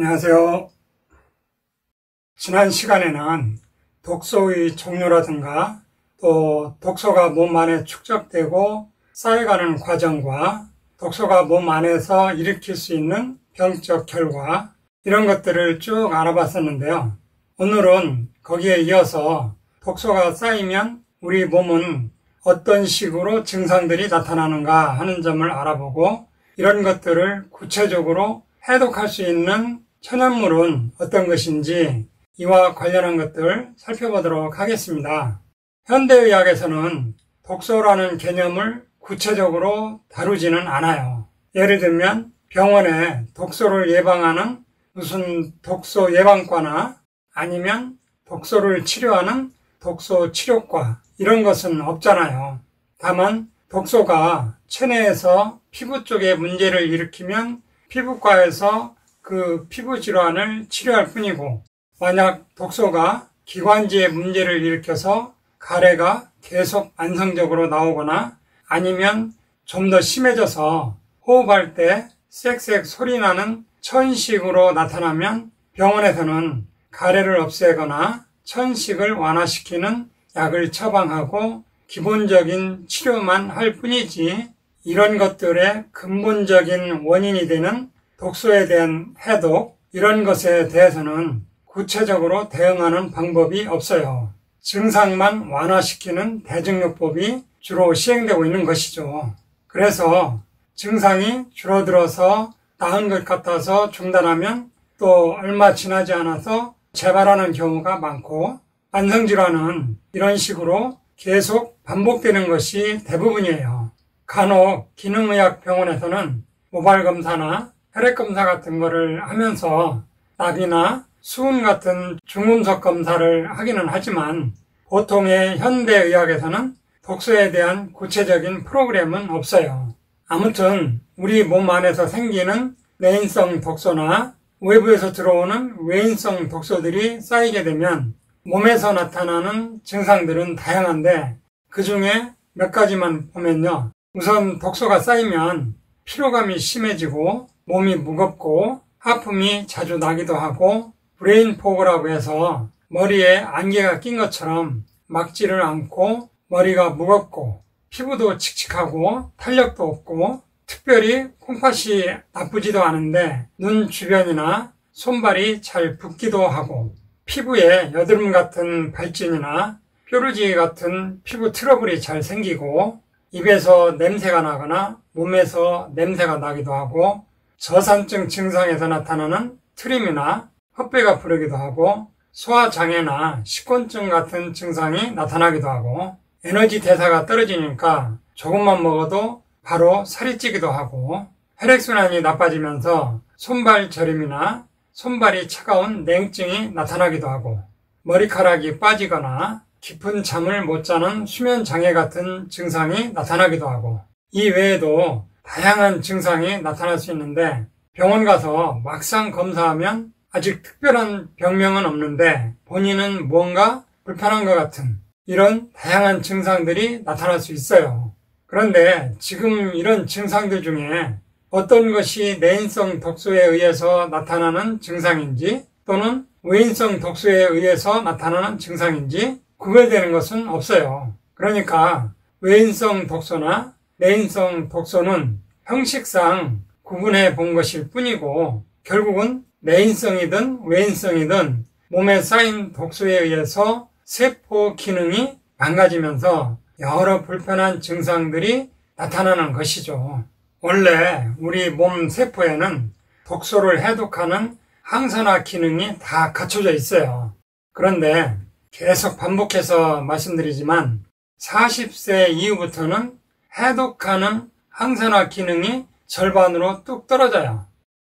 안녕하세요. 지난 시간에는 독소의 종류라든가 또 독소가 몸 안에 축적되고 쌓여가는 과정과 독소가 몸 안에서 일으킬 수 있는 병적 결과 이런 것들을 쭉 알아봤었는데요. 오늘은 거기에 이어서 독소가 쌓이면 우리 몸은 어떤 식으로 증상들이 나타나는가 하는 점을 알아보고 이런 것들을 구체적으로 해독할 수 있는 천연물은 어떤 것인지 이와 관련한 것들 살펴보도록 하겠습니다. 현대의학에서는 독소라는 개념을 구체적으로 다루지는 않아요. 예를 들면 병원에 독소를 예방하는 무슨 독소 예방과나 아니면 독소를 치료하는 독소 치료과 이런 것은 없잖아요. 다만 독소가 체내에서 피부 쪽에 문제를 일으키면 피부과에서 그 피부 질환을 치료할 뿐이고 만약 독소가 기관지에 문제를 일으켜서 가래가 계속 만성적으로 나오거나 아니면 좀 더 심해져서 호흡할 때 쌕쌕 소리 나는 천식으로 나타나면 병원에서는 가래를 없애거나 천식을 완화시키는 약을 처방하고 기본적인 치료만 할 뿐이지 이런 것들의 근본적인 원인이 되는 독소에 대한 해독 이런 것에 대해서는 구체적으로 대응하는 방법이 없어요. 증상만 완화시키는 대증요법이 주로 시행되고 있는 것이죠. 그래서 증상이 줄어들어서 나은 것 같아서 중단하면 또 얼마 지나지 않아서 재발하는 경우가 많고 만성질환은 이런 식으로 계속 반복되는 것이 대부분이에요. 간혹 기능의학 병원에서는 모발 검사나 혈액 검사 같은 거를 하면서 납이나 수은 같은 중금속 검사를 하기는 하지만 보통의 현대의학에서는 독소에 대한 구체적인 프로그램은 없어요. 아무튼 우리 몸 안에서 생기는 내인성 독소나 외부에서 들어오는 외인성 독소들이 쌓이게 되면 몸에서 나타나는 증상들은 다양한데 그 중에 몇 가지만 보면요. 우선 독소가 쌓이면 피로감이 심해지고 몸이 무겁고 하품이 자주 나기도 하고 브레인 포그라고 해서 머리에 안개가 낀 것처럼 막지를 않고 머리가 무겁고 피부도 칙칙하고 탄력도 없고 특별히 콩팥이 나쁘지도 않은데 눈 주변이나 손발이 잘 붓기도 하고 피부에 여드름 같은 발진이나 뾰루지 같은 피부 트러블이 잘 생기고 입에서 냄새가 나거나 몸에서 냄새가 나기도 하고 저산증 증상에서 나타나는 트림이나 헛배가 부르기도 하고 소화장애나 식곤증 같은 증상이 나타나기도 하고 에너지 대사가 떨어지니까 조금만 먹어도 바로 살이 찌기도 하고 혈액순환이 나빠지면서 손발 저림이나 손발이 차가운 냉증이 나타나기도 하고 머리카락이 빠지거나 깊은 잠을 못 자는 수면장애 같은 증상이 나타나기도 하고 이 외에도 다양한 증상이 나타날 수 있는데 병원 가서 막상 검사하면 아직 특별한 병명은 없는데 본인은 뭔가 불편한 것 같은 이런 다양한 증상들이 나타날 수 있어요. 그런데 지금 이런 증상들 중에 어떤 것이 내인성 독소에 의해서 나타나는 증상인지 또는 외인성 독소에 의해서 나타나는 증상인지 구별되는 것은 없어요. 그러니까 외인성 독소나 내인성 독소는 형식상 구분해 본 것일 뿐이고 결국은 내인성이든 외인성이든 몸에 쌓인 독소에 의해서 세포 기능이 망가지면서 여러 불편한 증상들이 나타나는 것이죠. 원래 우리 몸 세포에는 독소를 해독하는 항산화 기능이 다 갖춰져 있어요. 그런데 계속 반복해서 말씀드리지만 40세 이후부터는 해독하는 항산화 기능이 절반으로 뚝 떨어져요.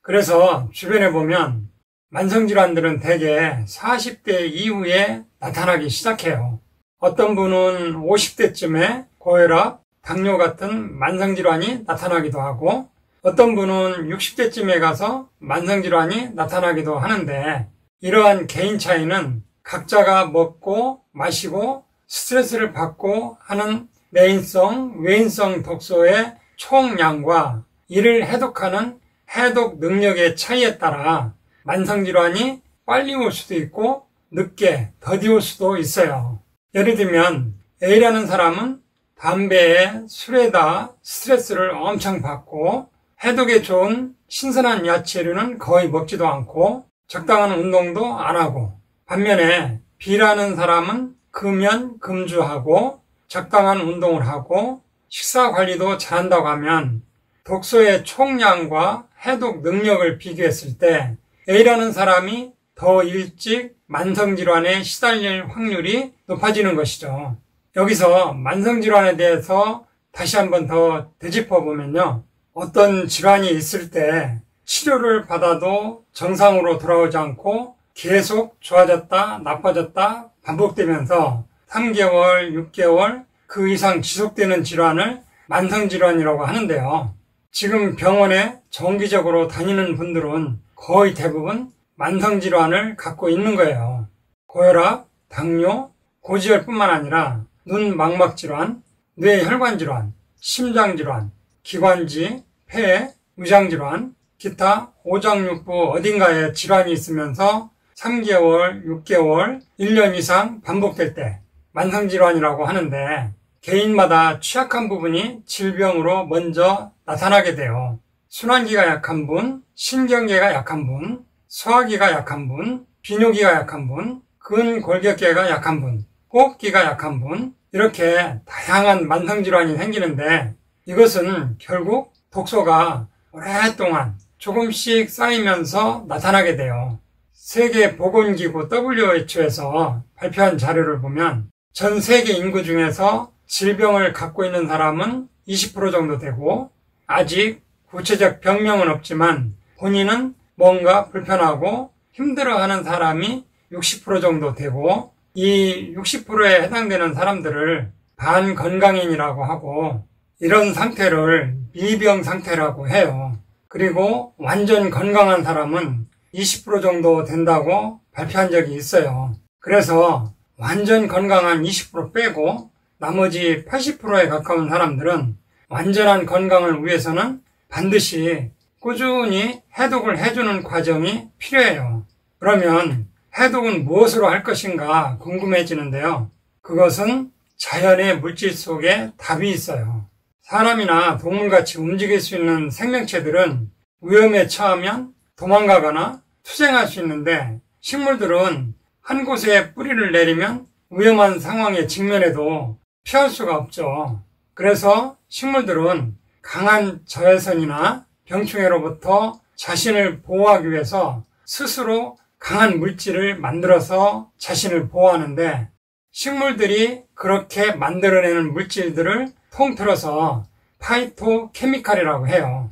그래서 주변에 보면 만성질환들은 대개 40대 이후에 나타나기 시작해요. 어떤 분은 50대쯤에 고혈압, 당뇨 같은 만성질환이 나타나기도 하고 어떤 분은 60대쯤에 가서 만성질환이 나타나기도 하는데 이러한 개인 차이는 각자가 먹고 마시고 스트레스를 받고 하는 내인성, 외인성 독소의 총량과 이를 해독하는 해독 능력의 차이에 따라 만성질환이 빨리 올 수도 있고 늦게 더디 올 수도 있어요. 예를 들면 A라는 사람은 담배에 술에다 스트레스를 엄청 받고 해독에 좋은 신선한 야채류는 거의 먹지도 않고 적당한 운동도 안 하고, 반면에 B라는 사람은 금연, 금주하고 적당한 운동을 하고 식사 관리도 잘한다고 하면 독소의 총량과 해독 능력을 비교했을 때 A라는 사람이 더 일찍 만성질환에 시달릴 확률이 높아지는 것이죠. 여기서 만성질환에 대해서 다시 한번 더 되짚어보면요. 어떤 질환이 있을 때 치료를 받아도 정상으로 돌아오지 않고 계속 좋아졌다 나빠졌다 반복되면서 3개월, 6개월 그 이상 지속되는 질환을 만성질환이라고 하는데요. 지금 병원에 정기적으로 다니는 분들은 거의 대부분 만성질환을 갖고 있는 거예요. 고혈압, 당뇨, 고지혈뿐만 아니라 눈 망막질환, 뇌혈관질환, 심장질환, 기관지, 폐, 위장질환, 기타 오장육부 어딘가에 질환이 있으면서 3개월, 6개월, 1년 이상 반복될 때 만성질환이라고 하는데, 개인마다 취약한 부분이 질병으로 먼저 나타나게 돼요. 순환기가 약한 분, 신경계가 약한 분, 소화기가 약한 분, 비뇨기가 약한 분, 근골격계가 약한 분, 호흡기가 약한 분, 이렇게 다양한 만성질환이 생기는데, 이것은 결국 독소가 오랫동안 조금씩 쌓이면서 나타나게 돼요. 세계보건기구 WHO에서 발표한 자료를 보면 전 세계 인구 중에서 질병을 갖고 있는 사람은 20% 정도 되고, 아직 구체적 병명은 없지만 본인은 뭔가 불편하고 힘들어하는 사람이 60% 정도 되고, 이 60%에 해당되는 사람들을 반건강인이라고 하고, 이런 상태를 미병 상태라고 해요. 그리고 완전 건강한 사람은 20% 정도 된다고 발표한 적이 있어요. 그래서 완전 건강한 20% 빼고 나머지 80%에 가까운 사람들은 완전한 건강을 위해서는 반드시 꾸준히 해독을 해주는 과정이 필요해요. 그러면 해독은 무엇으로 할 것인가 궁금해지는데요. 그것은 자연의 물질 속에 답이 있어요. 사람이나 동물같이 움직일 수 있는 생명체들은 위험에 처하면 도망가거나 투쟁할 수 있는데, 식물들은 한 곳에 뿌리를 내리면 위험한 상황에 직면해도 피할 수가 없죠. 그래서 식물들은 강한 자외선이나 병충해로부터 자신을 보호하기 위해서 스스로 강한 물질을 만들어서 자신을 보호하는데, 식물들이 그렇게 만들어내는 물질들을 통틀어서 파이토케미칼이라고 해요.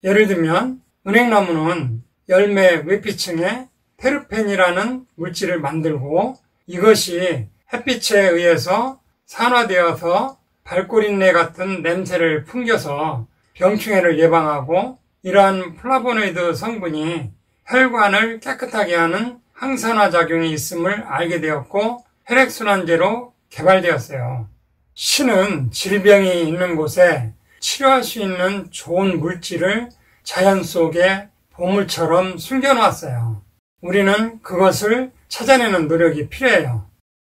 예를 들면 은행나무는 열매 외피층에 테르펜이라는 물질을 만들고, 이것이 햇빛에 의해서 산화되어서 발꼬린내 같은 냄새를 풍겨서 병충해를 예방하고, 이러한 플라보노이드 성분이 혈관을 깨끗하게 하는 항산화 작용이 있음을 알게 되었고 혈액순환제로 개발되었어요. 신은 질병이 있는 곳에 치료할 수 있는 좋은 물질을 자연 속에 보물처럼 숨겨놓았어요. 우리는 그것을 찾아내는 노력이 필요해요.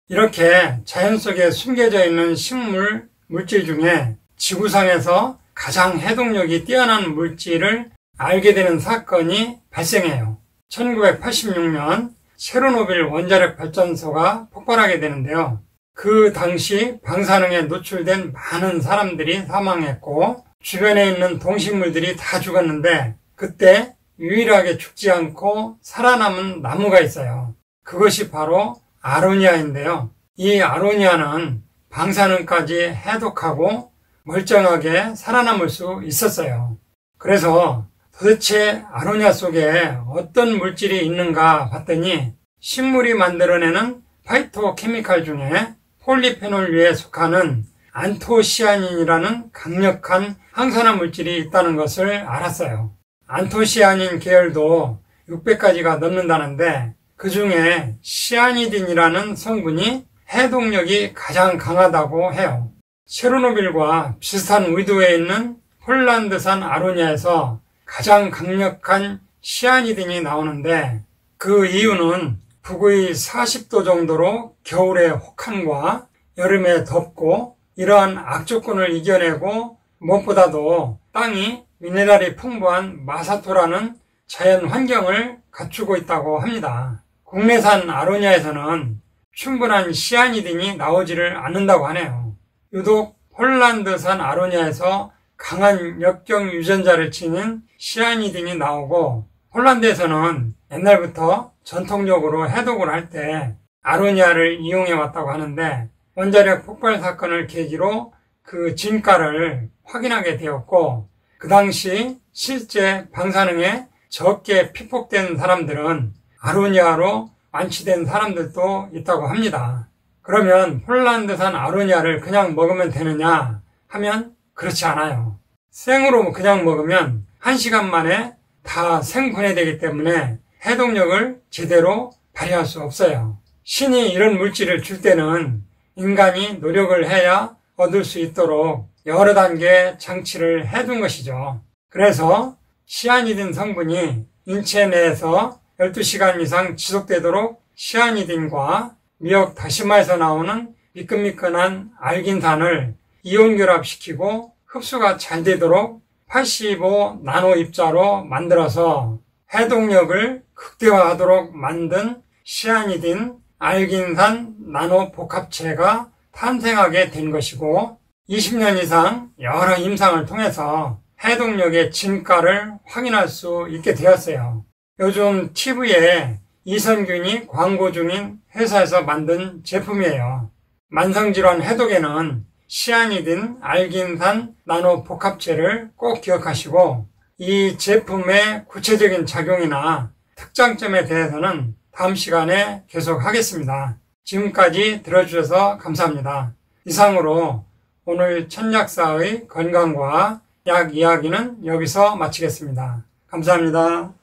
이렇게 자연 속에 숨겨져 있는 식물, 물질 중에 지구상에서 가장 해독력이 뛰어난 물질을 알게 되는 사건이 발생해요. 1986년 체르노빌 원자력 발전소가 폭발하게 되는데요. 그 당시 방사능에 노출된 많은 사람들이 사망했고 주변에 있는 동식물들이 다 죽었는데, 그때 유일하게 죽지 않고 살아남은 나무가 있어요. 그것이 바로 아로니아인데요. 이 아로니아는 방사능까지 해독하고 멀쩡하게 살아남을 수 있었어요. 그래서 도대체 아로니아 속에 어떤 물질이 있는가 봤더니 식물이 만들어내는 파이토케미칼 중에 폴리페놀류에 속하는 안토시아닌이라는 강력한 항산화 물질이 있다는 것을 알았어요. 안토시아닌 계열도 600가지가 넘는다는데 그 중에 시아니딘이라는 성분이 해독력이 가장 강하다고 해요. 체르노빌과 비슷한 위도에 있는 폴란드산 아로니아에서 가장 강력한 시아니딘이 나오는데 그 이유는 북의 40도 정도로 겨울에 혹한과 여름에 덥고 이러한 악조건을 이겨내고 무엇보다도 땅이 미네랄이 풍부한 마사토라는 자연 환경을 갖추고 있다고 합니다. 국내산 아로니아에서는 충분한 시아니딘이 나오지를 않는다고 하네요. 유독 폴란드산 아로니아에서 강한 역경 유전자를 지닌 시아니딘이 나오고, 폴란드에서는 옛날부터 전통적으로 해독을 할 때 아로니아를 이용해 왔다고 하는데, 원자력 폭발 사건을 계기로 그 진가를 확인하게 되었고, 그 당시 실제 방사능에 적게 피폭된 사람들은 아로니아로 완치된 사람들도 있다고 합니다. 그러면 폴란드산 아로니아를 그냥 먹으면 되느냐 하면 그렇지 않아요. 생으로 그냥 먹으면 1시간 만에 다 생분해되기 때문에 해독력을 제대로 발휘할 수 없어요. 신이 이런 물질을 줄 때는 인간이 노력을 해야 얻을 수 있도록 여러 단계 장치를 해둔 것이죠. 그래서 시아니딘 성분이 인체 내에서 12시간 이상 지속되도록 시아니딘과 미역 다시마에서 나오는 미끈미끈한 알긴산을 이온 결합시키고 흡수가 잘 되도록 85 나노 입자로 만들어서 해독력을 극대화하도록 만든 시아니딘 알긴산 나노 복합체가 탄생하게 된 것이고, 20년 이상 여러 임상을 통해서 해독력의 진가를 확인할 수 있게 되었어요. 요즘 TV에 이선균이 광고 중인 회사에서 만든 제품이에요. 만성질환 해독에는 시아니딘 알긴산 나노 복합체를 꼭 기억하시고, 이 제품의 구체적인 작용이나 특장점에 대해서는 다음 시간에 계속 하겠습니다. 지금까지 들어주셔서 감사합니다. 이상으로 오늘 천약사의 건강과 약 이야기는 여기서 마치겠습니다. 감사합니다.